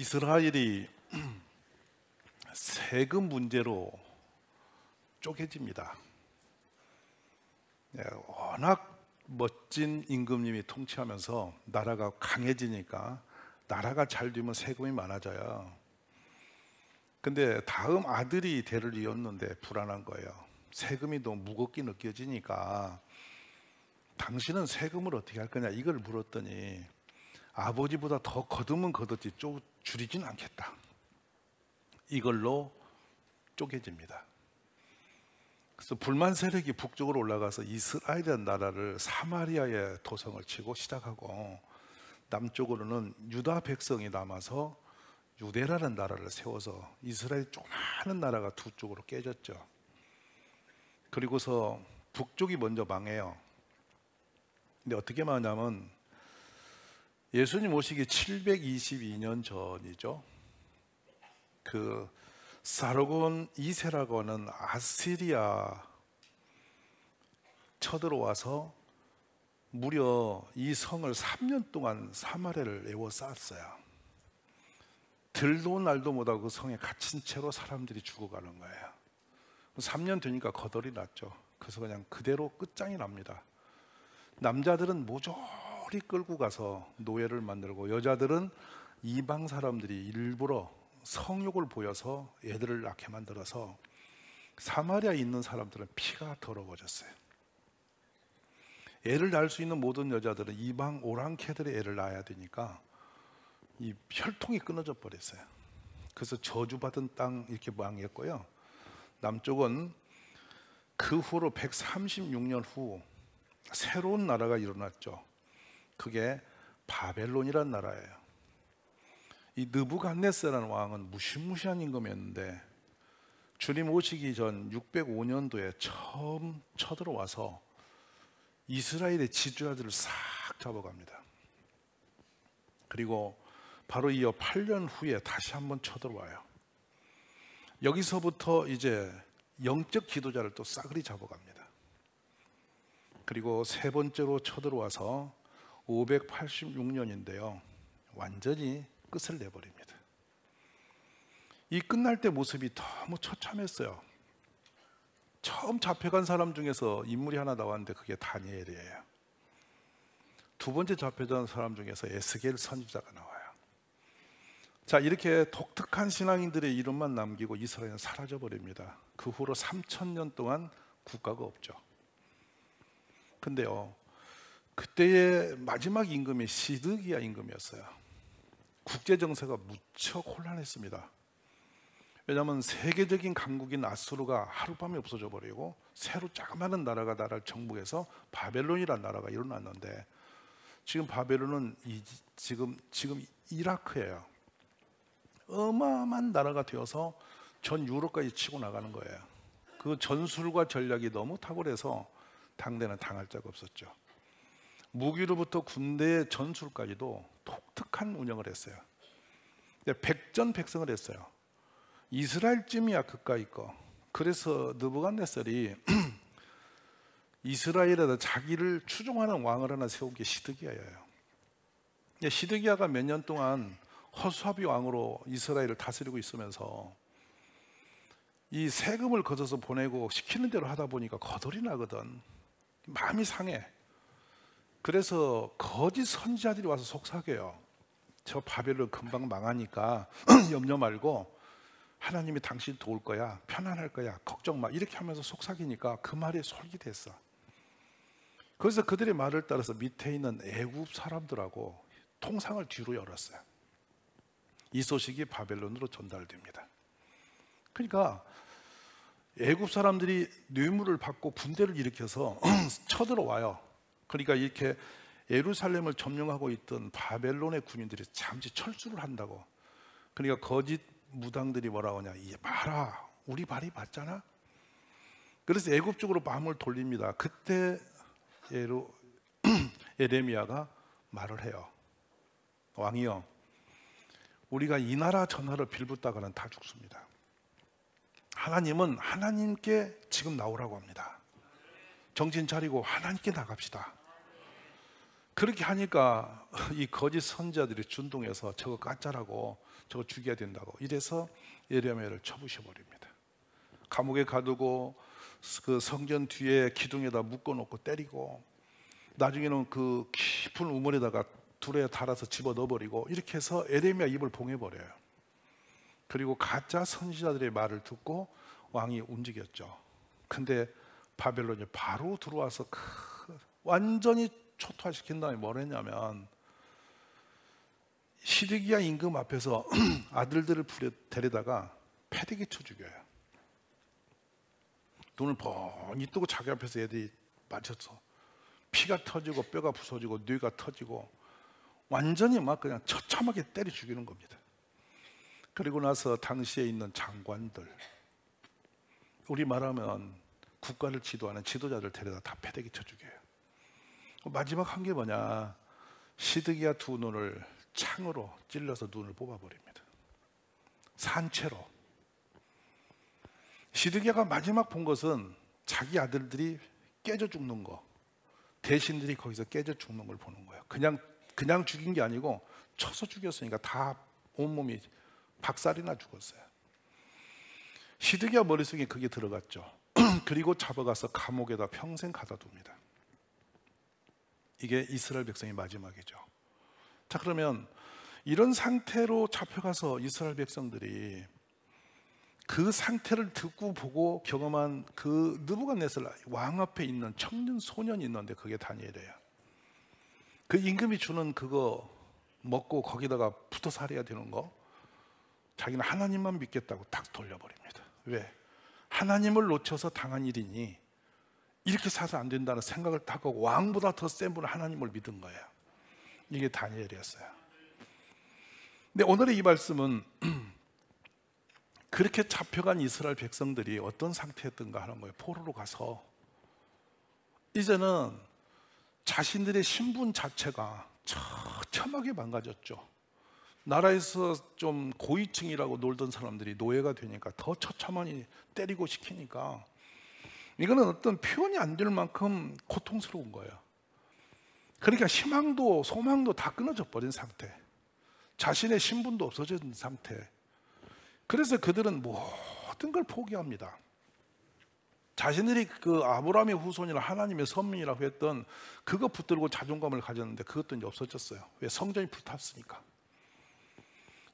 이스라엘이 세금 문제로 쪼개집니다. 워낙 멋진 임금님이 통치하면서 나라가 강해지니까 나라가 잘 되면 세금이 많아져요. 근데 다음 아들이 대를 이었는데 불안한 거예요. 세금이 너무 무겁게 느껴지니까 당신은 세금을 어떻게 할 거냐 이걸 물었더니 아버지보다 더 거두면 거뒀지 줄이진 않겠다. 이걸로 쪼개집니다. 그래서 불만 세력이 북쪽으로 올라가서 이스라엘이라는 나라를 사마리아에 도성을 치고 시작하고, 남쪽으로는 유다 백성이 남아서 유대라는 나라를 세워서 이스라엘 조그마한 나라가 두 쪽으로 깨졌죠. 그리고서 북쪽이 먼저 망해요. 근데 어떻게 망하냐면 예수님 오시기 722년 전이죠. 그 사르곤 2세라고 하는 아시리아 쳐들어와서 무려 이 성을 3년 동안 사마리아를 에워쌌어요. 들도 날도 못하고 그 성에 갇힌 채로 사람들이 죽어가는 거예요. 3년 되니까 거덜이 났죠. 그래서 그냥 그대로 끝장이 납니다. 남자들은 모조리 끌고 가서 노예를 만들고, 여자들은 이방 사람들이 일부러 성욕을 보여서 애들을 낳게 만들어서 사마리아에 있는 사람들은 피가 더러워졌어요. 애를 낳을 수 있는 모든 여자들은 이방 오랑캐들의 애를 낳아야 되니까 이 혈통이 끊어져 버렸어요. 그래서 저주받은 땅 이렇게 망했고요. 남쪽은 그 후로 136년 후 새로운 나라가 일어났죠. 그게 바벨론이라는 나라예요. 이 느부갓네살이라는 왕은 무시무시한 임금이었는데 주님 오시기 전 605년도에 처음 쳐들어와서 이스라엘의 지주자들을 싹 잡아갑니다. 그리고 바로 이어 8년 후에 다시 한번 쳐들어와요. 여기서부터 이제 영적 지도자를 또 싸그리 잡아갑니다. 그리고 세 번째로 쳐들어와서 586년인데요 완전히 끝을 내버립니다. 이 끝날 때 모습이 너무 처참했어요. 처음 잡혀간 사람 중에서 인물이 하나 나왔는데 그게 다니엘이에요. 두 번째 잡혀간 사람 중에서 에스겔 선지자가 나와요. 자, 이렇게 독특한 신앙인들의 이름만 남기고 이스라엘은 사라져버립니다. 그 후로 3000년 동안 국가가 없죠. 근데요, 그때의 마지막 임금이 시드기야 임금이었어요. 국제 정세가 무척 혼란했습니다. 왜냐하면 세계적인 강국인 아수르가 하룻밤에 없어져 버리고 새로 자그마한 나라가 나라를 정복해서 바벨론이라는 나라가 일어났는데, 지금 바벨론은 지금 이라크예요. 어마어마한 나라가 되어서 전 유럽까지 치고 나가는 거예요. 그 전술과 전략이 너무 탁월해서 당대는 당할 자가 없었죠. 무기로부터 군대의 전술까지도 독특한 운영을 했어요. 백전백승을 했어요. 이스라엘쯤이야 그까이 거. 그래서 느부갓네살이 이스라엘에다 자기를 추종하는 왕을 하나 세운 게 시드기야예요. 시드기야가 몇 년 동안 허수아비 왕으로 이스라엘을 다스리고 있으면서 이 세금을 걷어서 보내고 시키는 대로 하다 보니까 거덜이 나거든. 마음이 상해. 그래서 거짓 선지자들이 와서 속삭여요. 저 바벨론 금방 망하니까 염려 말고 하나님이 당신 도울 거야, 편안할 거야, 걱정 마, 이렇게 하면서 속삭이니까 그 말이 솔깃했어. 그래서 그들의 말을 따라서 밑에 있는 애굽 사람들하고 통상을 뒤로 열었어요. 이 소식이 바벨론으로 전달됩니다. 그러니까 애굽 사람들이 뇌물을 받고 군대를 일으켜서 쳐들어와요. 그러니까 이렇게 예루살렘을 점령하고 있던 바벨론의 군인들이 잠시 철수를 한다고. 그러니까 거짓 무당들이 뭐라고 하냐, 이 봐라, 우리 발이 맞잖아. 그래서 애굽 쪽으로 마음을 돌립니다. 그때 예레미야가 말을 해요. 왕이여, 우리가 이 나라 저 나라를 빌붙다가는 다 죽습니다. 하나님은 하나님께 지금 나오라고 합니다. 정신 차리고 하나님께 나갑시다. 그렇게 하니까 이 거짓 선지자들이 준동해서 저거 가짜라고, 저거 죽여야 된다고 이래서 예레미야를 쳐부셔 버립니다. 감옥에 가두고 그 성전 뒤에 기둥에다 묶어놓고 때리고, 나중에는 그 깊은 우물에다가 둘에 달아서 집어 넣어버리고, 이렇게 해서 예레미야 입을 봉해버려요. 그리고 가짜 선지자들의 말을 듣고 왕이 움직였죠. 근데 바벨론이 바로 들어와서 완전히 초토화시킨 다음에 뭘 했냐면, 시드기야 임금 앞에서 아들들을 데려다가 패대기 쳐 죽여요. 눈을 뻔히 뜨고 자기 앞에서 애들이 맞췄어. 피가 터지고 뼈가 부서지고 뇌가 터지고 완전히 막 그냥 처참하게 때려 죽이는 겁니다. 그리고 나서 당시에 있는 장관들, 우리 말하면 국가를 지도하는 지도자들 데려다 다 패대기 쳐 죽여요. 마지막 한 게 뭐냐, 시드기야 두 눈을 창으로 찔러서 눈을 뽑아버립니다. 산채로. 시드기야가 마지막 본 것은 자기 아들들이 깨져 죽는 거, 대신들이 거기서 깨져 죽는 걸 보는 거예요. 그냥 죽인 게 아니고 쳐서 죽였으니까 다 온몸이 박살이 나 죽었어요. 시드기야 머릿속에 그게 들어갔죠. 그리고 잡아가서 감옥에다 평생 가둬둡니다. 이게 이스라엘 백성의 마지막이죠. 자, 그러면 이런 상태로 잡혀가서 이스라엘 백성들이 그 상태를 듣고 보고 경험한 그 느부갓네살 왕 앞에 있는 청년 소년이 있는데, 그게 다니엘이에요. 그 임금이 주는 그거 먹고 거기다가 붙어 살아야 되는 거, 자기는 하나님만 믿겠다고 딱 돌려버립니다. 왜? 하나님을 놓쳐서 당한 일이니 이렇게 사서 안 된다는 생각을 딱 하고 왕보다 더 센 분은 하나님을 믿은 거예요. 이게 다니엘이었어요. 근데 오늘의 이 말씀은 그렇게 잡혀간 이스라엘 백성들이 어떤 상태였던가 하는 거예요. 포로로 가서 이제는 자신들의 신분 자체가 처참하게 망가졌죠. 나라에서 좀 고위층이라고 놀던 사람들이 노예가 되니까 더 처참하니 때리고 시키니까 이거는 어떤 표현이 안 될 만큼 고통스러운 거예요. 그러니까 희망도 소망도 다 끊어져 버린 상태, 자신의 신분도 없어진 상태. 그래서 그들은 모든 걸 포기합니다. 자신들이 그 아브라함의 후손이라 하나님의 선민이라고 했던 그거 붙들고 자존감을 가졌는데 그것도 이제 없어졌어요. 왜? 성전이 불탔으니까.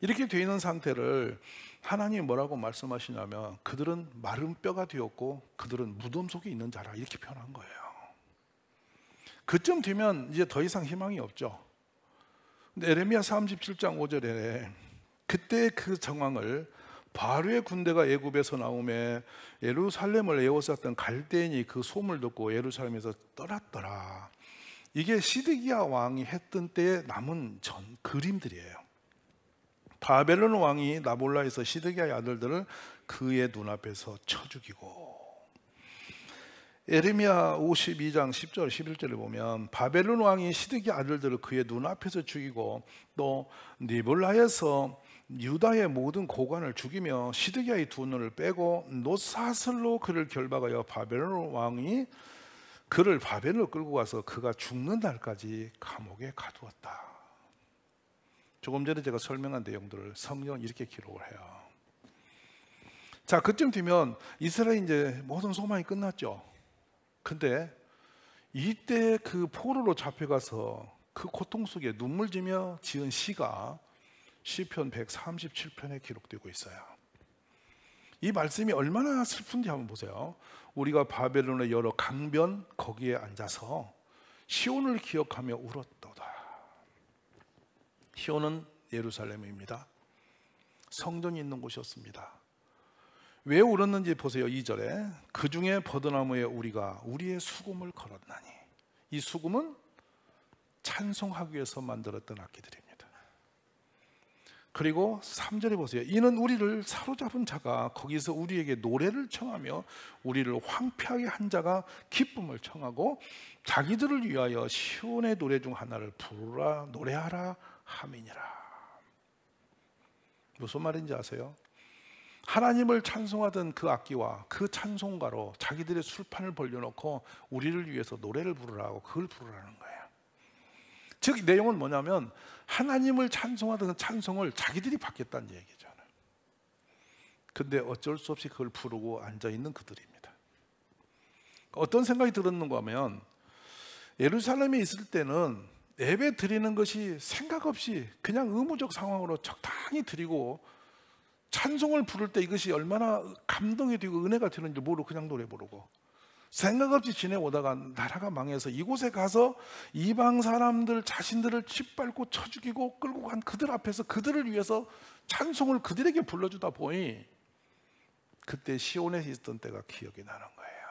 이렇게 되어 있는 상태를 하나님이 뭐라고 말씀하시냐면, 그들은 마른 뼈가 되었고 그들은 무덤 속에 있는 자라, 이렇게 표현한 거예요. 그쯤 되면 이제 더 이상 희망이 없죠. 근데 에레미야 37장 5절에 그때 그 정황을, 바로의 군대가 애굽에서 나오매 예루살렘을 에워쌌던 갈대인이 그 소문을 듣고 예루살렘에서 떠났더라. 이게 시드기야 왕이 했던 때에 남은 전 그림들이에요. 바벨론 왕이 나볼라에서 시드기야의 아들들을 그의 눈앞에서 쳐 죽이고, 에레미야 52장 10절 11절을 보면 바벨론 왕이 시드기야 아들들을 그의 눈앞에서 죽이고, 또 니볼라에서 유다의 모든 고관을 죽이며 시드기야의 두 눈을 빼고 놋사슬로 그를 결박하여 바벨론 왕이 그를 바벨론으로 끌고 가서 그가 죽는 날까지 감옥에 가두었다. 조금 전에 제가 설명한 내용들을 성경은 이렇게 기록을 해요. 자, 그쯤 되면 이스라엘이 이제 모든 소망이 끝났죠. 근데 이때 그 포로로 잡혀가서 그 고통 속에 눈물 지며 지은 시가 시편 137편에 기록되고 있어요. 이 말씀이 얼마나 슬픈지 한번 보세요. 우리가 바벨론의 여러 강변 거기에 앉아서 시온을 기억하며 울었도다. 시온은 예루살렘입니다. 성전이 있는 곳이었습니다. 왜 울었는지 보세요. 2절에 그 중에 버드나무에 우리가 우리의 수금을 걸었나니. 이 수금은 찬송하기 위해서 만들었던 악기들입니다. 그리고 3절에 보세요. 이는 우리를 사로잡은 자가 거기서 우리에게 노래를 청하며 우리를 황폐하게 한 자가 기쁨을 청하고 자기들을 위하여 시온의 노래 중 하나를 부르라 노래하라 함이니라. 무슨 말인지 아세요? 하나님을 찬송하던 그 악기와 그 찬송가로 자기들의 술판을 벌려놓고 우리를 위해서 노래를 부르라고, 그걸 부르라는 거예요. 즉 내용은 뭐냐면 하나님을 찬송하던 찬송을 자기들이 받겠다는 얘기잖아요. 근데 어쩔 수 없이 그걸 부르고 앉아있는 그들입니다. 어떤 생각이 들었는가 하면 예루살렘에 있을 때는 예배 드리는 것이 생각 없이 그냥 의무적 상황으로 적당히 드리고 찬송을 부를 때 이것이 얼마나 감동이 되고 은혜가 되는지 모르고 그냥 노래 부르고 생각 없이 지내오다가 나라가 망해서 이곳에 가서 이방 사람들 자신들을 짓밟고 쳐 죽이고 끌고 간 그들 앞에서 그들을 위해서 찬송을 그들에게 불러주다 보니 그때 시온에 있던 때가 기억이 나는 거예요.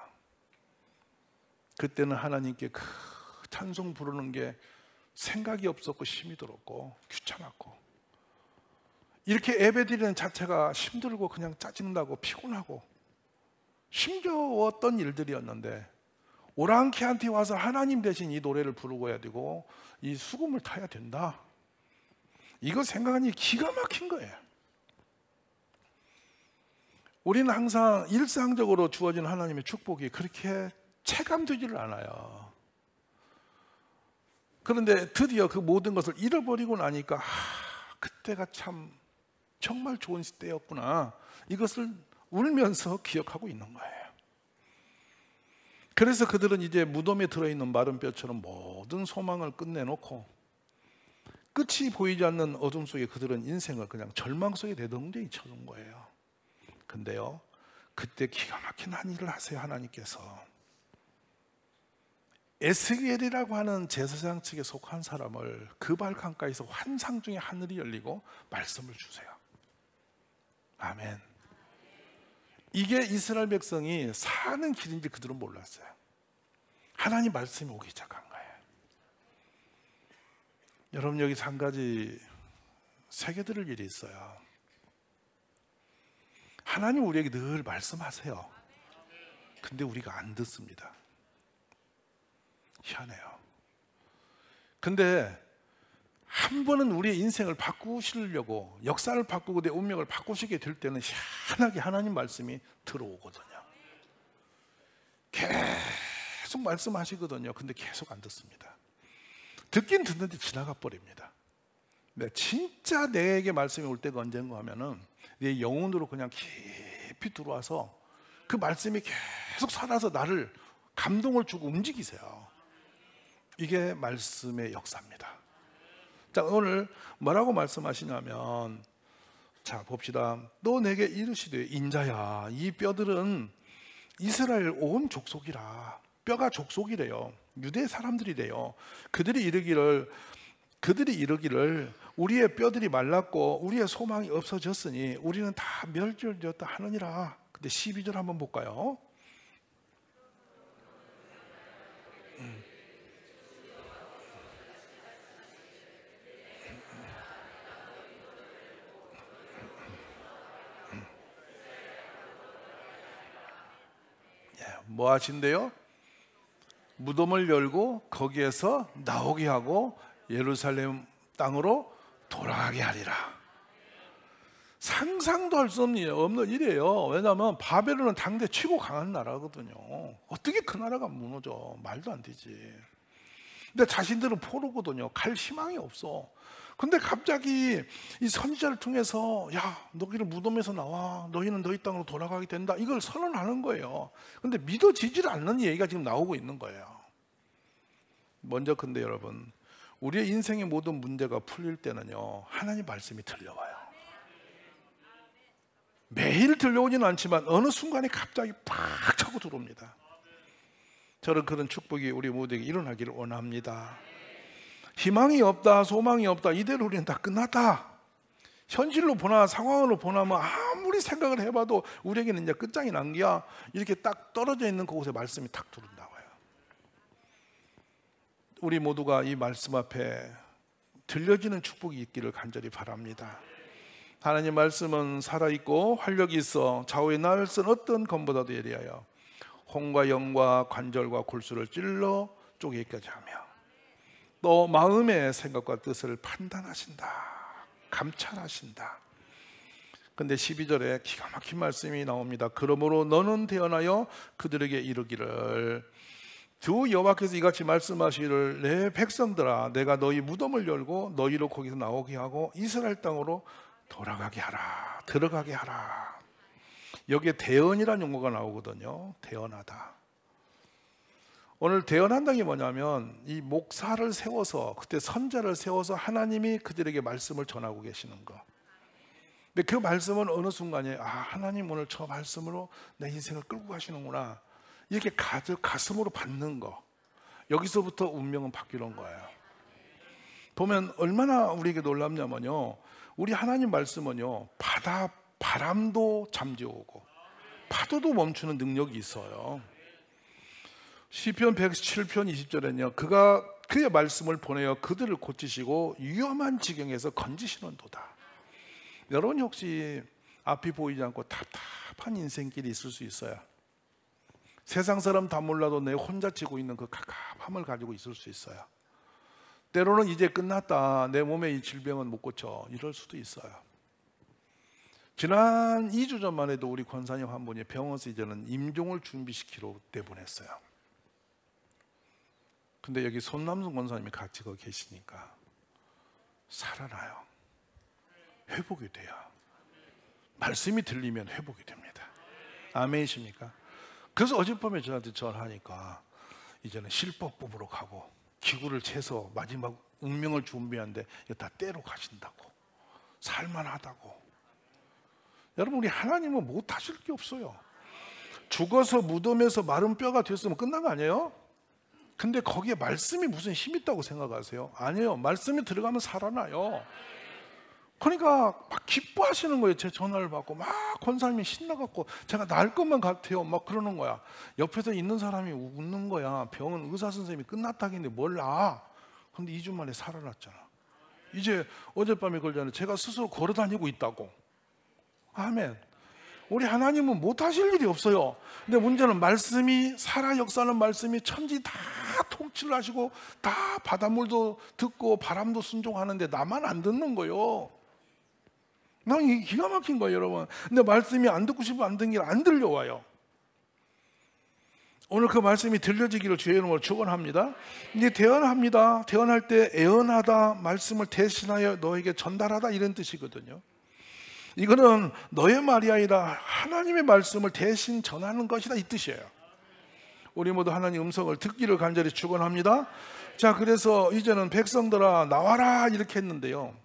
그때는 하나님께 그 찬송 부르는 게 생각이 없었고 힘이 들었고 귀찮았고 이렇게 예배드리는 자체가 힘들고 그냥 짜증나고 피곤하고 힘겨웠던 일들이었는데 오랑캐한테 와서 하나님 대신 이 노래를 부르고 해야 되고 이 수금을 타야 된다. 이거 생각하니 기가 막힌 거예요. 우리는 항상 일상적으로 주어진 하나님의 축복이 그렇게 체감되지를 않아요. 그런데 드디어 그 모든 것을 잃어버리고 나니까 그때가 참 정말 좋은 때였구나. 이것을 울면서 기억하고 있는 거예요. 그래서 그들은 이제 무덤에 들어있는 마른 뼈처럼 모든 소망을 끝내놓고 끝이 보이지 않는 어둠 속에 그들은 인생을 그냥 절망 속에 내동댕이 쳐준 거예요. 근데요, 그때 기가 막힌 한 일을 하세요. 하나님께서 에스겔이라고 하는 제사장 측에 속한 사람을 그 발강가에서 환상 중에 하늘이 열리고 말씀을 주세요. 아멘. 이게 이스라엘 백성이 사는 길인지 그들은 몰랐어요. 하나님 말씀이 오기 시작한 거예요. 여러분 여기서 한 가지 새겨들을 일이 있어요. 하나님 우리에게 늘 말씀하세요. 근데 우리가 안 듣습니다. 희한해요. 근데 한 번은 우리의 인생을 바꾸시려고 역사를 바꾸고 내 운명을 바꾸시게 될 때는 희한하게 하나님 말씀이 들어오거든요. 계속 말씀하시거든요. 근데 계속 안 듣습니다. 듣긴 듣는데 지나가 버립니다. 근데 진짜 내게 말씀이 올 때가 언젠가 하면은 내 영혼으로 그냥 깊이 들어와서 그 말씀이 계속 살아서 나를 감동을 주고 움직이세요. 이게 말씀의 역사입니다. 자, 오늘 뭐라고 말씀하시냐면, 자 봅시다. 너 내게 이르시되 인자야, 이 뼈들은 이스라엘 온 족속이라. 뼈가 족속이래요. 유대 사람들이래요. 그들이 이르기를 우리의 뼈들이 말랐고 우리의 소망이 없어졌으니 우리는 다 멸절되었다 하느니라. 근데 12절 한번 볼까요? 뭐 하신대요? 무덤을 열고 거기에서 나오게 하고 예루살렘 땅으로 돌아가게 하리라. 상상도 할 수 없는 일이에요. 왜냐하면 바벨론은 당대 최고 강한 나라거든요. 어떻게 그 나라가 무너져? 말도 안 되지. 근데 자신들은 포로거든요. 갈 희망이 없어. 근데 갑자기 이 선지자를 통해서 야, 너희는 무덤에서 나와. 너희는 너희 땅으로 돌아가게 된다. 이걸 선언하는 거예요. 근데 믿어지질 않는 얘기가 지금 나오고 있는 거예요. 먼저 근데 여러분, 우리의 인생의 모든 문제가 풀릴 때는요, 하나님 말씀이 들려와요. 매일 들려오지는 않지만 어느 순간에 갑자기 팍 차고 들어옵니다. 저는 그런 축복이 우리 모두에게 일어나기를 원합니다. 희망이 없다, 소망이 없다, 이대로 우리는 다 끝났다. 현실로 보나 상황으로 보나 뭐 아무리 생각을 해봐도 우리에게는 이제 끝장이 난 게야. 이렇게 딱 떨어져 있는 그곳에 말씀이 탁 들어온다고요. 우리 모두가 이 말씀 앞에 들려지는 축복이 있기를 간절히 바랍니다. 하나님 말씀은 살아있고 활력이 있어 좌우의 날을 쓴 어떤 검보다도 예리하여 혼과 영과 관절과 골수를 찔러 쪼개기까지 하며 또 마음의 생각과 뜻을 판단하신다, 감찰하신다. 근데 12절에 기가 막힌 말씀이 나옵니다. 그러므로 너는 태어나여 그들에게 이르기를 주 여호와께서 이같이 말씀하시기를 내 백성들아 내가 너희 무덤을 열고 너희로 거기서 나오게 하고 이스라엘 땅으로 돌아가게 하라. 들어가게 하라. 여기에 대언이라는 용어가 나오거든요. 대언하다. 오늘 대언한다는 게 뭐냐면 이 목사를 세워서 그때 선자를 세워서 하나님이 그들에게 말씀을 전하고 계시는 거. 근데 그 말씀은 어느 순간에 하나님 오늘 저 말씀으로 내 인생을 끌고 가시는구나. 이렇게 가슴으로 받는 거. 여기서부터 운명은 바뀌는 거예요. 보면 얼마나 우리에게 놀랍냐면요. 우리 하나님 말씀은요. 바람도 잠재우고 파도도 멈추는 능력이 있어요. 시편 107편 20절에는요. 그가 그의 말씀을 보내어 그들을 고치시고 위험한 지경에서 건지시는도다. 여러분 혹시 앞이 보이지 않고 답답한 인생길이 있을 수 있어요. 세상 사람 다 몰라도 내 혼자 지고 있는 그 갑갑함을 가지고 있을 수 있어요. 때로는 이제 끝났다. 내 몸에 이 질병은 못 고쳐. 이럴 수도 있어요. 지난 2주 전만 해도 우리 권사님 한 분이 병원에서 이제는 임종을 준비시키러 내보냈어요. 근데 여기 손남순 권사님이 같이 거기 계시니까 살아나요. 회복이 돼요. 말씀이 들리면 회복이 됩니다. 아멘이십니까? 그래서 어젯밤에 저한테 전화하니까 이제는 실법부로 가고 기구를 채서 마지막 운명을 준비하는데 이거 다 때로 가신다고. 살만하다고. 여러분 우리 하나님은 못하실 게 없어요. 죽어서 무덤에서 마른 뼈가 됐으면 끝난 거 아니에요? 근데 거기에 말씀이 무슨 힘 있다고 생각하세요? 아니에요. 말씀이 들어가면 살아나요. 그러니까 막 기뻐하시는 거예요. 제 전화를 받고 막 권사님이 신나갖고 제가 나을 것만 같아요. 막 그러는 거야. 옆에서 있는 사람이 웃는 거야. 병은 의사 선생님이 끝났다길래 몰라. 근데 2주 만에 살아났잖아. 이제 어젯밤에 걸잖아요. 제가 스스로 걸어 다니고 있다고. 아멘. 우리 하나님은 못하실 일이 없어요. 근데 문제는 말씀이 살아 역사하는 말씀이 천지 다 통치를 하시고 다 바닷물도 듣고 바람도 순종하는데 나만 안 듣는 거예요. 난 이게 기가 막힌 거예요, 여러분. 근데 말씀이 안 듣고 싶으면 안 듣는 게 안 들려와요. 오늘 그 말씀이 들려지기를 주의 이름으로 축원합니다. 이제 대언합니다. 대언할 때 애언하다, 말씀을 대신하여 너에게 전달하다 이런 뜻이거든요. 이거는 너의 말이 아니라 하나님의 말씀을 대신 전하는 것이다 이 뜻이에요. 우리 모두 하나님 음성을 듣기를 간절히 축원합니다. 자, 그래서 이제는 백성들아 나와라 이렇게 했는데요.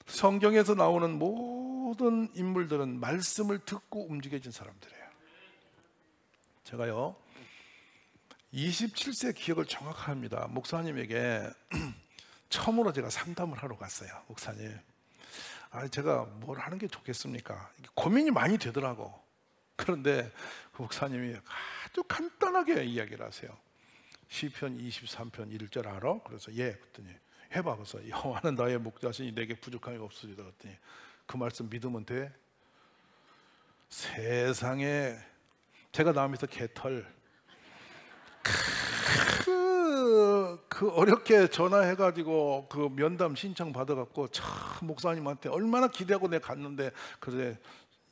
성경에서 나오는 모든 인물들은 말씀을 듣고 움직여진 사람들이에요. 제가요 27세 기억을 정확히 합니다. 목사님에게 처음으로 제가 상담을 하러 갔어요. 목사님, 제가 뭘 하는 게 좋겠습니까? 고민이 많이 되더라고. 그런데 그 목사님이 아주 간단하게 이야기를 하세요. 시편 23편 1절 알아? 그래서 그랬더니 해봐. 그래서 여호와는 나의 목자시니 내게 부족함이 없으리다. 그랬더니 그 말씀 믿으면 돼? 세상에 제가 남에서 개털 그 어렵게 전화해가지고 그 면담 신청 받아갖고 참 목사님한테 얼마나 기대하고 내가 갔는데 그래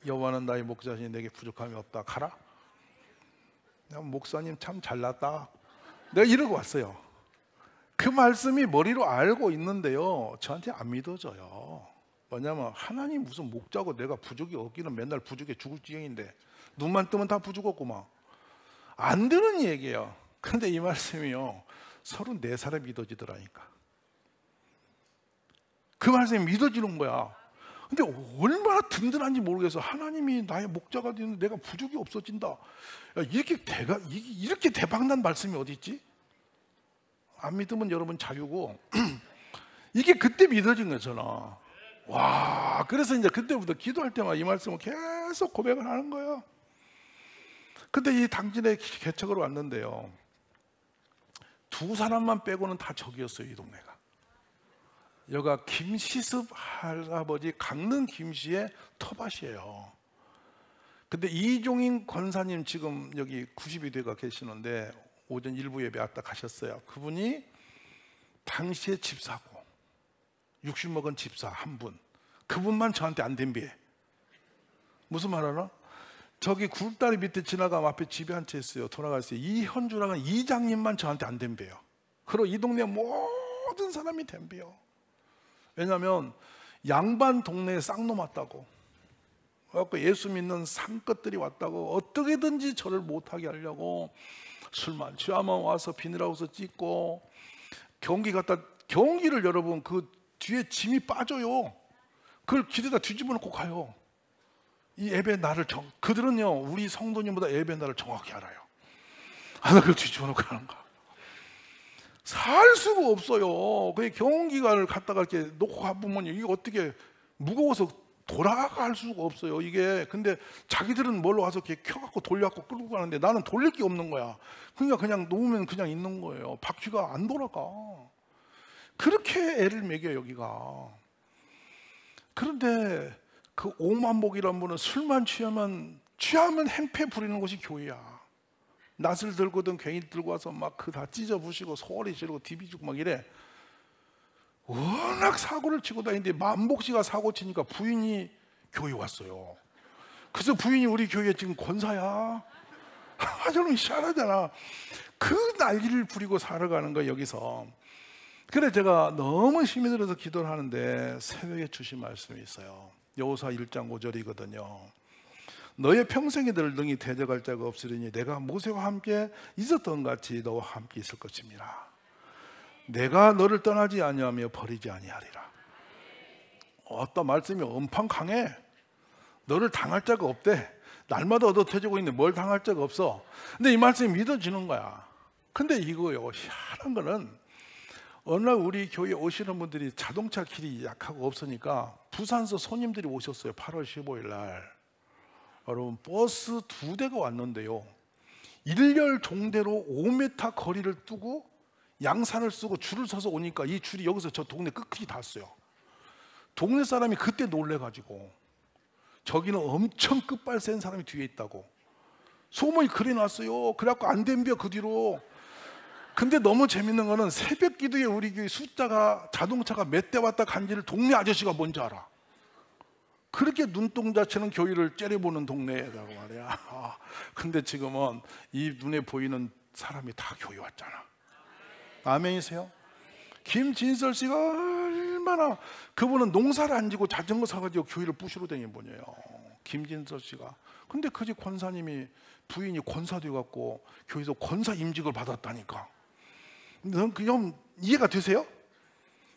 여호와는 나의 목자시니 내게 부족함이 없다. 가라. 목사님 참 잘났다. 내가 이러고 왔어요. 그 말씀이 머리로 알고 있는데요 저한테 안 믿어져요. 뭐냐면 하나님 무슨 목자고 내가 부족이 없기는 맨날 부족해 죽을 지경인데 눈만 뜨면 다 부족 없구만. 안 되는 얘기예요. 근데 이 말씀이요 34살에 믿어지더라니까. 그 말씀이 믿어지는 거야. 근데 얼마나 든든한지 모르겠어. 하나님이 나의 목자가 되는데 내가 부족이 없어진다. 이렇게 대박난 말씀이 어디 있지? 안 믿으면 여러분 자유고 이게 그때 믿어진 거잖아. 와, 그래서 이제 그때부터 기도할 때마다 이 말씀을 계속 고백을 하는 거예요. 근데 이 당진에 개척으로 왔는데요 2사람만 빼고는 다 적이었어요. 이 동네가. 여기가 김시습 할아버지 강릉 김씨의 터밭이에요. 근데 이종인 권사님 지금 여기 90이 돼가 계시는데 오전 일부 예배 왔다 가셨어요. 그분이 당시에 집사고 60 먹은 집사 한 분. 그분만 저한테 안 덤비해. 무슨 말 알아? 저기 굴다리 밑에 지나가면 앞에 집에 한 채 있어요. 돌아갔어요. 이현주라는 이장님만 저한테 안 덤벼요. 그리고 이 동네 모든 사람이 덤벼요. 왜냐하면 양반 동네에 쌍놈 왔다고, 그래갖고 예수 믿는 상것들이 왔다고 어떻게든지 저를 못하게 하려고 술만 취하면 와서 비닐하우스 찍고, 경기를 여러분 그 뒤에 짐이 빠져요. 그걸 길에다 뒤집어 놓고 가요. 이 예배 날을 그들은요 우리 성도님보다 예배 날을 정확히 알아요. 하나 그걸 뒤집어 놓고 가는 거야. 살 수가 없어요. 그 경기가를 갖다가 이렇게 놓고 가보면 이게 어떻게 무거워서 돌아갈 수가 없어요. 이게 근데 자기들은 뭘로 와서 이렇게 켜갖고 돌려갖고 끌고 가는데 나는 돌릴 게 없는 거야. 그러니까 그냥 놓으면 그냥 있는 거예요. 바퀴가 안 돌아가. 그렇게 애를 먹여요 여기가. 그런데 그 오만복이라는 분은 술만 취하면 행패 부리는 곳이 교회야. 낫을 들고든 괭이 들고 와서 막 그 다 찢어 부시고 소리 지르고 디비주고 막 이래. 워낙 사고를 치고 다니는데 만복씨가 사고 치니까 부인이 교회 왔어요. 그래서 부인이 우리 교회 지금 권사야. 저놈이 희한하잖아. 그 난리를 부리고 살아가는 거야 여기서. 그래 제가 너무 힘이 들어서 기도를 하는데 새벽에 주신 말씀이 있어요. 여호수아 1장 5절이거든요. 너의 평생에 늘 능히 대적할 자가 없으리니 내가 모세와 함께 있었던 같이 너와 함께 있을 것입니다. 내가 너를 떠나지 아니하며 버리지 아니하리라. 어떤 말씀이 엄청 강해. 너를 당할 자가 없대. 날마다 얻어터지고 있는데 뭘 당할 자가 없어. 근데 이 말씀이 믿어지는 거야. 근데 이거요 희한한 거는 어느 날 우리 교회에 오시는 분들이 자동차 길이 약하고 없으니까 부산서 손님들이 오셨어요. 8월 15일 날. 여러분 버스 2대가 왔는데요, 일렬 종대로 5m 거리를 두고 양산을 쓰고 줄을 서서 오니까 이 줄이 여기서 저 동네 끝까지 닿았어요. 동네 사람이 그때 놀래가지고 저기는 엄청 끝발 센 사람이 뒤에 있다고 소문이 그래 났어요. 그래갖고 안 덤벼 그 뒤로. 근데 너무 재밌는 거는 새벽 기도에 우리 교회 자동차가 몇 대 왔다 간지를 동네 아저씨가 뭔지 알아. 그렇게 눈동자처럼 교회를 째려보는 동네라고 말이야. 근데 지금은 이 눈에 보이는 사람이 다 교회 왔잖아. 아멘이세요? 김진설 씨가 얼마나, 그분은 농사를 안 지고 자전거 사가지고 교회를 부시러 다니는 분이에요. 김진설 씨가. 근데 그 집 권사님이 부인이 권사 되어갖고 교회에서 권사 임직을 받았다니까. 넌 그냥 이해가 되세요?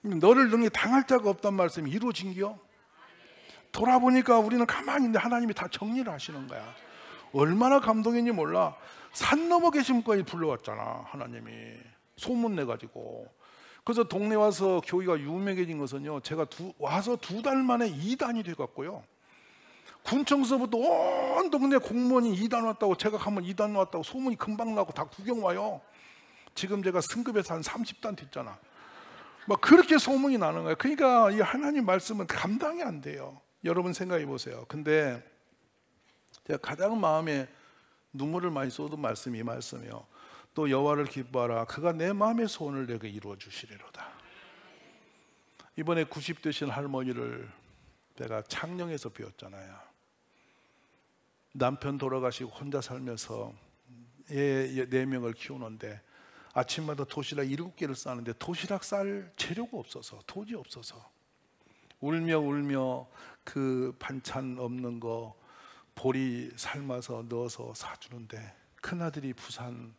너를 능히 당할 자가 없단 말씀이 이루어진기요? 돌아보니까 우리는 가만히 있는데 하나님이 다 정리를 하시는 거야. 얼마나 감동인지 몰라. 산 넘어 계신 분까지 불러왔잖아 하나님이. 소문내가지고. 그래서 동네 와서 교회가 유명해진 것은요, 제가 와서 2달 만에 2단이 돼갖고요, 군청서부터 온 동네 공무원이 2단 왔다고, 제가 가면 2단 왔다고 소문이 금방 나고 다 구경 와요. 지금 제가 승급해서 한 30단 됐잖아. 막 그렇게 소문이 나는 거예요. 그러니까 이 하나님 말씀은 감당이 안 돼요. 여러분 생각해 보세요. 근데 제가 가장 마음에 눈물을 많이 쏟은 말씀이 이 말씀이요. 또 여호와를 기뻐하라. 그가 내 마음의 소원을 내게 이루어 주시리로다. 이번에 90 되신 할머니를 내가 창녕에서 배웠잖아요. 남편 돌아가시고 혼자 살면서 애 4명을 키우는데 아침마다 도시락 7개를 싸는데 도시락 쌀 재료가 없어서, 돈이 없어서 울며 그 반찬 없는 거 보리 삶아서 넣어서 사주는데, 큰아들이 부산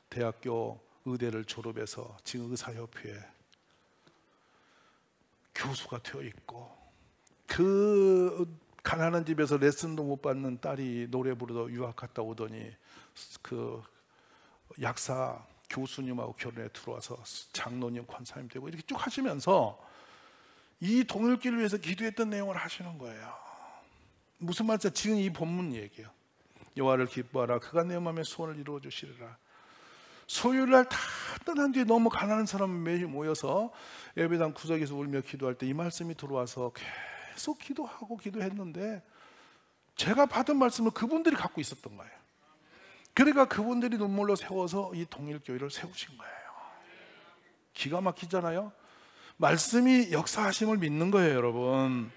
대학교 의대를 졸업해서 지금 의사협회에 교수가 되어 있고, 그 가난한 집에서 레슨도 못 받는 딸이 노래 부르러 유학 갔다 오더니 그 약사 교수님하고 결혼에 들어와서 장로님, 권사님 되고 이렇게 쭉 하시면서 이 동일길을 위해서 기도했던 내용을 하시는 거예요. 무슨 말이죠? 지금 이 본문 얘기예요. 여호와를 기뻐하라. 그가 내 마음의 소원을 이루어 주시리라. 소유날 다 떠난 뒤에 너무 가난한 사람 매일 모여서 예배당 구석에서 울며 기도할 때 이 말씀이 들어와서 계속 기도했는데 제가 받은 말씀을 그분들이 갖고 있었던 거예요. 그러니까 그분들이 눈물로 세워서 이 동일교회를 세우신 거예요. 기가 막히잖아요. 말씀이 역사하심을 믿는 거예요, 여러분.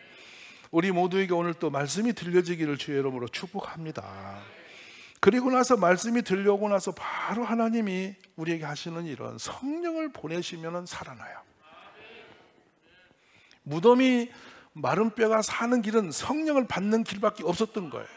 우리 모두에게 오늘 또 말씀이 들려지기를 주의 이름으로 축복합니다. 그리고 나서 말씀이 들려오고 나서 바로 하나님이 우리에게 하시는 일은 성령을 보내시면 살아나요. 무덤이 마른 뼈가 사는 길은 성령을 받는 길밖에 없었던 거예요.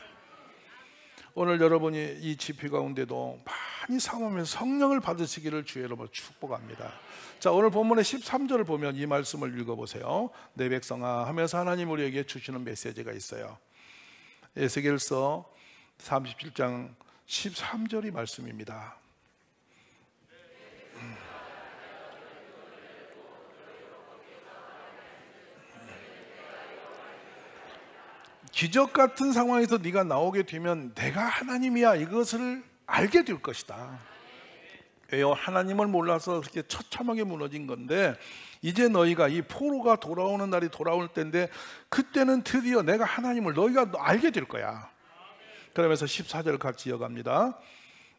오늘 여러분이 이 집회 가운데도 많이 상호하면서 성령을 받으시기를 주의 이름으로 축복합니다. 자, 오늘 본문의 13절을 보면 이 말씀을 읽어보세요. 내 백성아 하면서 하나님 우리에게 주시는 메시지가 있어요. 에스겔서 37장 13절이 말씀입니다. 기적 같은 상황에서 네가 나오게 되면 내가 하나님이야 이것을 알게 될 것이다. 왜요? 하나님을 몰라서 그렇게 처참하게 무너진 건데 이제 너희가 이 포로가 돌아오는 날이 돌아올 때인데 그때는 드디어 내가 하나님을 너희가 알게 될 거야. 그러면서 14절 같이 이어갑니다.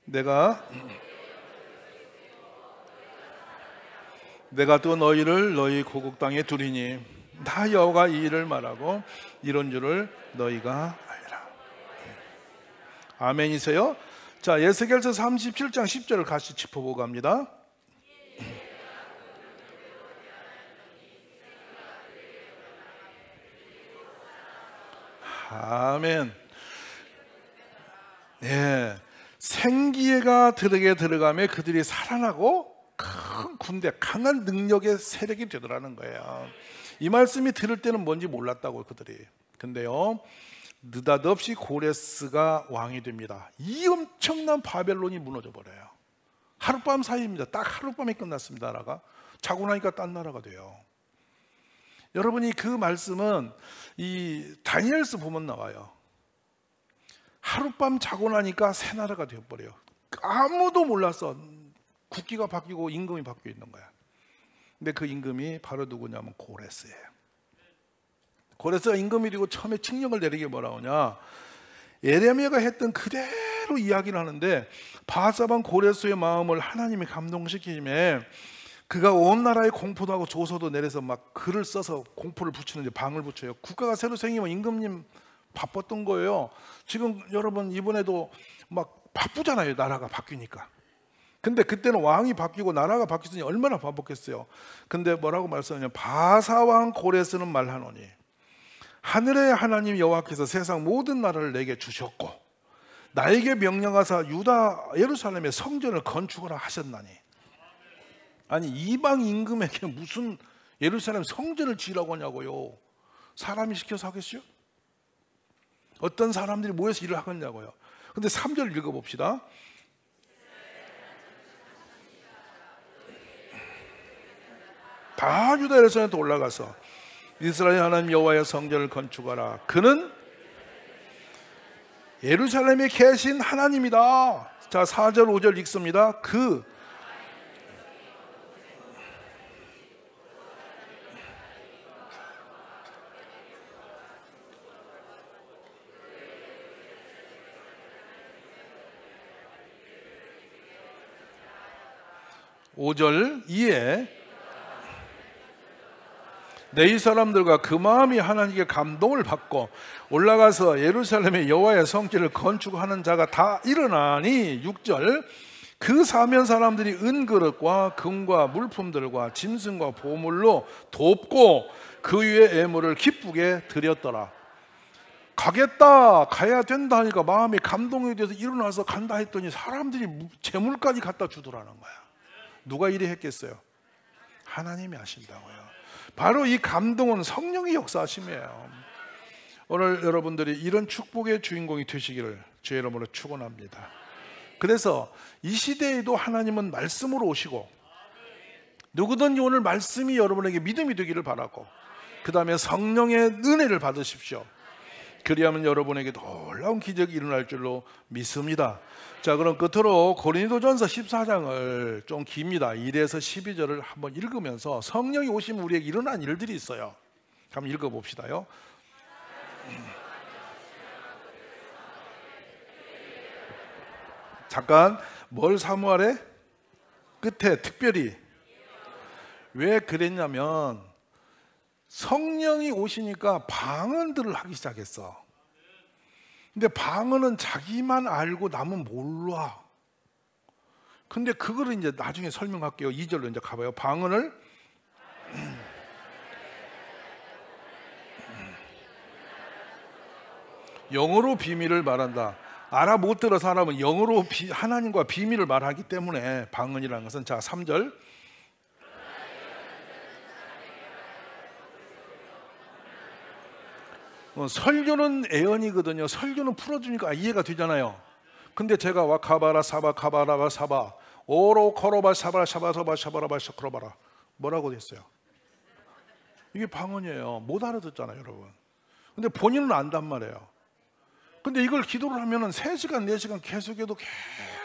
내가 또 너희를 너희 고국 땅에 두리니 나 여호와가 이 일을 말하고 이런 줄을 너희가 알라. 아멘이세요? 자, 에스겔서 37장 10절을 같이 짚어보고 갑니다. 아멘. 네, 생기회가 들어가며 그들이 살아나고 큰 군대, 강한 능력의 세력이 되더라는 거예요. 이 말씀이 들을 때는 뭔지 몰랐다고 그들이. 근데요, 느닷없이 고레스가 왕이 됩니다. 이 엄청난 바벨론이 무너져 버려요. 하룻밤 사이입니다. 딱 하룻밤에 끝났습니다. 나라가 자고 나니까 딴 나라가 돼요. 여러분이 그 말씀은 이 다니엘서 보면 나와요. 하룻밤 자고 나니까 새 나라가 되어버려요. 아무도 몰랐어. 국기가 바뀌고 임금이 바뀌어 있는 거야. 근데 그 임금이 바로 누구냐면 고레스예요. 고레스가 임금이 되고 처음에 칙령을 내리게 뭐라 하냐, 예레미야가 했던 그대로 이야기를 하는데 바사반 고레스의 마음을 하나님이 감동시키심에 그가 온 나라에 공포도 하고 조서도 내려서 막 글을 써서 공포를 붙이는데 방을 붙여요. 국가가 새로 생기면 임금님 바빴던 거예요. 지금 여러분 이번에도 막 바쁘잖아요. 나라가 바뀌니까. 근데 그때는 왕이 바뀌고 나라가 바뀌었으니 얼마나 바빴겠어요. 근데 뭐라고 말씀하냐면 바사왕 고레스는 말하노니 하늘의 하나님 여호와께서 세상 모든 나라를 내게 주셨고 나에게 명령하사 유다 예루살렘의 성전을 건축하라 하셨나니. 아니 이방 임금에게 무슨 예루살렘 성전을 지으라고 하냐고요. 사람이 시켜서 하겠어요? 어떤 사람들이 모여서 일을 하겠냐고요. 근데 3절 읽어봅시다. 다 유다 예루살렘에 올라가서 이스라엘 하나님 여호와의 성전을 건축하라. 그는 예루살렘에 계신 하나님이다. 자, 4절 5절 읽습니다. 그 5절 이에 내 이 사람들과 그 마음이 하나님께 감동을 받고 올라가서 예루살렘의 여호와의 성전을 건축하는 자가 다 일어나니. 6절 그 사면 사람들이 은그릇과 금과 물품들과 짐승과 보물로 돕고 그 위에 예물을 기쁘게 드렸더라. 가겠다, 가야 된다 하니까 마음이 감동이 돼서 일어나서 간다 했더니 사람들이 재물까지 갖다 주더라는 거야. 누가 이래 했겠어요? 하나님이 하신다고요. 바로 이 감동은 성령의 역사하심이에요. 오늘 여러분들이 이런 축복의 주인공이 되시기를 주의 이름으로 축원합니다. 그래서 이 시대에도 하나님은 말씀으로 오시고 누구든지 오늘 말씀이 여러분에게 믿음이 되기를 바라고 그 다음에 성령의 은혜를 받으십시오. 그리하면 여러분에게 놀라운 기적이 일어날 줄로 믿습니다. 자, 그럼 끝으로 고린도전서 14장을 좀 깁니다. 1에서 12절을 한번 읽으면서 성령이 오시면 우리에게 일어난 일들이 있어요. 한번 읽어봅시다요. 잠깐, 뭘 사무하래? 끝에 특별히 왜 그랬냐면 성령이 오시니까 방언들을 하기 시작했어. 근데 방언은 자기만 알고 남은 몰라. 근데 그거를 이제 나중에 설명할게요. 2절로 이제 가봐요. 방언을 영어로 비밀을 말한다. 알아 못 들어 사람은 영어로 하나님과 비밀을 말하기 때문에 방언이라는 것은. 자, 3절. 설교는 애언이거든요. 설교는 풀어주니까 이해가 되잖아요. 근데 제가 와 카바라 사바 카바라바 사바 오로 코로바 사바 샤바사바 샤바라바 샤크로바라 뭐라고 됐어요? 이게 방언이에요. 못 알아듣잖아요, 여러분. 근데 본인은 안단 말이에요. 근데 이걸 기도를 하면은 3시간 4시간 계속해도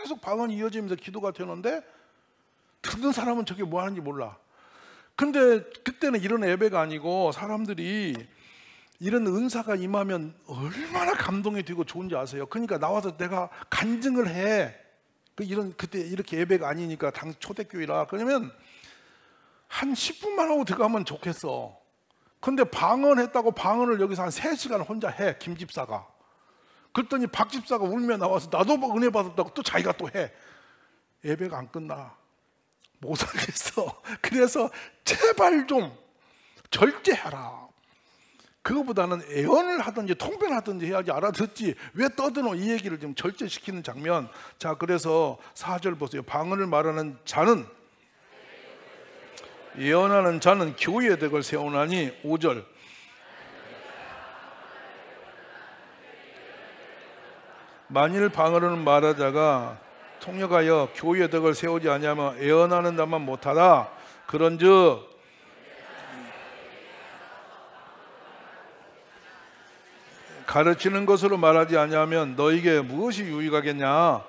계속 방언이 이어지면서 기도가 되는데 듣는 사람은 저게 뭐 하는지 몰라. 근데 그때는 이런 예배가 아니고 사람들이 이런 은사가 임하면 얼마나 감동이 되고 좋은지 아세요? 그러니까 나와서 내가 간증을 해. 그때 이렇게 예배가 아니니까 당 초대교회라. 그러면 한 10분만 하고 들어가면 좋겠어. 근데 방언했다고 방언을 여기서 한 3시간 혼자 해, 김 집사가. 그랬더니 박 집사가 울며 나와서 나도 은혜 받았다고 또 자기가 또 해. 예배가 안 끝나. 못 살겠어. 그래서 제발 좀 절제해라. 그거보다는 애언을 하든지 통변하든지 해야지 알아듣지. 왜 떠드노? 이 얘기를 좀 절제시키는 장면. 자, 그래서 4절 보세요. 방언을 말하는 자는, 예언하는 자는 교회의 덕을 세우나니. 5절. 만일 방언을 말하자가 통역하여 교회의 덕을 세우지 아니하면 예언하는 자만 못하다. 그런즉 가르치는 것으로 말하지 아니하면 너에게 무엇이 유익하겠냐?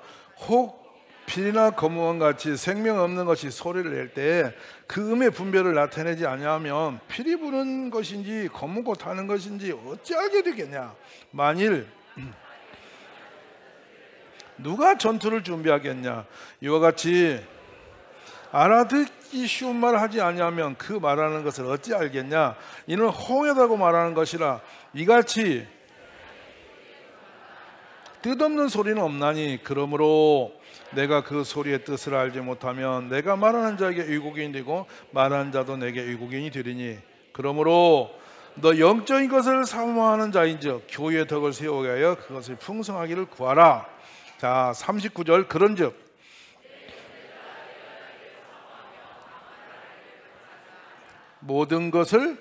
혹 피리나 거무원 같이 생명 없는 것이 소리를 낼 때 그 음의 분별을 나타내지 아니하면 피리 부는 것인지 거무고 타는 것인지 어찌하게 되겠냐? 만일 누가 전투를 준비하겠냐? 이와 같이 알아듣기 쉬운 말을 하지 아니하면 그 말하는 것을 어찌 알겠냐? 이는 홍해다고 말하는 것이라. 이같이 뜻없는 소리는 없나니. 그러므로 내가 그 소리의 뜻을 알지 못하면 내가 말하는 자에게 의국인이 되고 말하는 자도 내게 의국인이 되리니. 그러므로 너 영적인 것을 사모하는 자인즉 교회의 덕을 세우게 하여 그것을 풍성하기를 구하라. 자, 39절. 그런즉 모든 것을.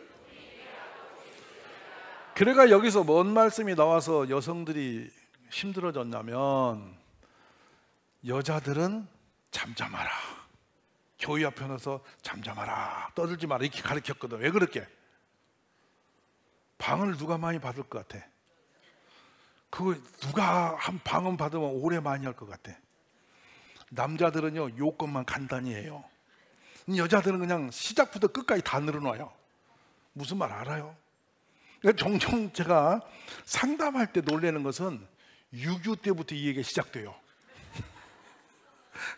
그래가 여기서 뭔 말씀이 나와서 여성들이 힘들어졌냐면, 여자들은 잠잠하라. 교회 앞에 나서 잠잠하라, 떠들지 마라 이렇게 가르쳤거든. 왜 그렇게? 방언을 누가 많이 받을 것 같아? 그거 누가 한 방언 받으면 오래 많이 할 것 같아? 남자들은요 요건만 간단히 해요. 여자들은 그냥 시작부터 끝까지 다 늘어놔요. 무슨 말 알아요? 종종 제가 상담할 때 놀라는 것은 6.25 때부터 이 얘기가 시작돼요.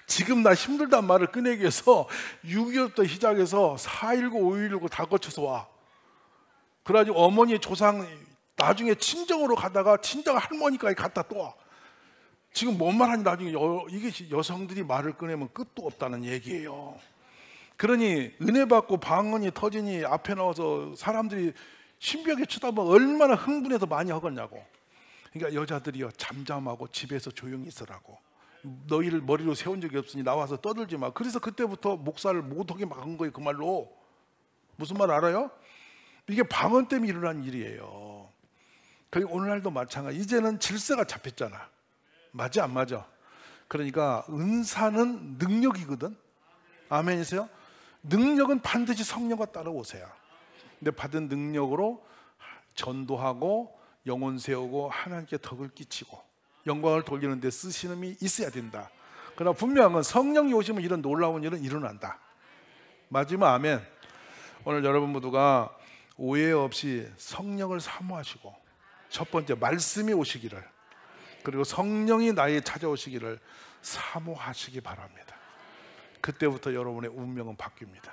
지금 나 힘들단 말을 꺼내기 위해서 6.25부터 시작해서 4.19, 5.16 다 거쳐서 와. 그래가지고 어머니 조상 나중에 친정으로 가다가 친정 할머니까지 갔다 또 와. 지금 뭔 말하니 나중에 이게 여성들이 말을 꺼내면 끝도 없다는 얘기예요. 그러니 은혜 받고 방언이 터지니 앞에 나와서 사람들이 신비하게 쳐다보면 얼마나 흥분해서 많이 하겠냐고. 그러니까 여자들이요 잠잠하고 집에서 조용히 있으라고. 너희를 머리로 세운 적이 없으니 나와서 떠들지 마. 그래서 그때부터 목사를 못하게 막은 거예요. 그 말로. 무슨 말 알아요? 이게 방언 때문에 일어난 일이에요. 그리고 오늘날도 마찬가지. 이제는 질서가 잡혔잖아. 맞아 안 맞아? 그러니까 은사는 능력이거든. 아멘이세요? 능력은 반드시 성령과 따라오세요. 근데 받은 능력으로 전도하고 영혼 세우고 하나님께 덕을 끼치고 영광을 돌리는 데 쓰시는 힘이 있어야 된다. 그러나 분명한 건 성령이 오시면 이런 놀라운 일은 일어난다. 마지막 아멘. 오늘 여러분 모두가 오해 없이 성령을 사모하시고 첫 번째 말씀이 오시기를, 그리고 성령이 나에 찾아오시기를 사모하시기 바랍니다. 그때부터 여러분의 운명은 바뀝니다.